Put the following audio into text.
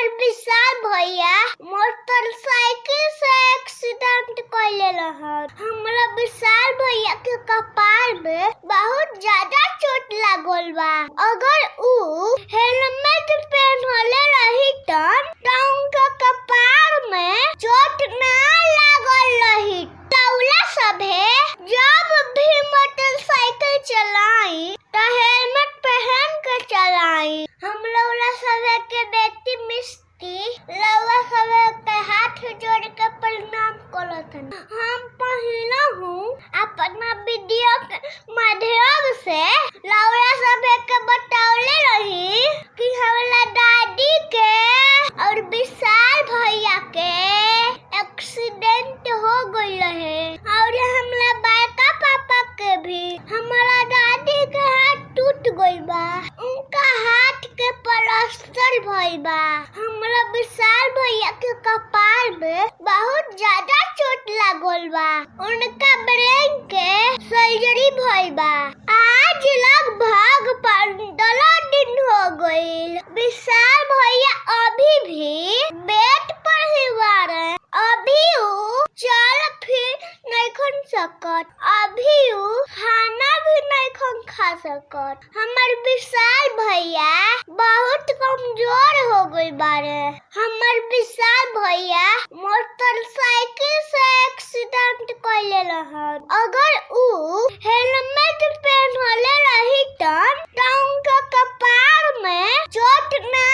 हमर विशाल भैया मोटरसाइकिल से एक्सीडेंट कइले रहन। हमरा विशाल भैया के कपार में बहुत ज्यादा चोट लागल बा। अगर ऊ हेलमेट पहनले रही त उनका कपार में चोट ना लागल रही। तौला सभे जब भी मोटरसाइकिल चलाई त हेलमेट पहन के चलाई। हम लोग सभे के बेटी मिस्टी लौवा सभे के हाथ जोड़ के प्रणाम करत हन। हम पहिला हूँ अपना वीडियो के माध्यम से लौवा सभे के बतौले रही कि हमरा दादी के और विशाल भैया के एक्सीडेंट हो गइल रहे और हमरा बड़का पापा के भी। हमारा दादी के हाथ टूट गइल बा, उनका हाथ के प्लास्टर भइल बा। हमरा विशाल भैया के कपार में बहुत ज्यादा चोट लागल बा, उनका ब्रेन के सर्जरी भइल बा। आज लगभग 15 दिन हो गइल। विशाल भैया अभी भी बेड पर ही बारे। अभी ऊ चल फिर नहीं सकत, अभी ऊ खाना भी नहीं खा सकत। हमर विशाल भैया बहुत कमजोर हो गइल बारे। हमर विशाल भैया मोटरसाइकिल से एक्सीडेंट कइले रहन। अगर ऊ हेलमेट पहनले रही त उनका कपार में चोट ना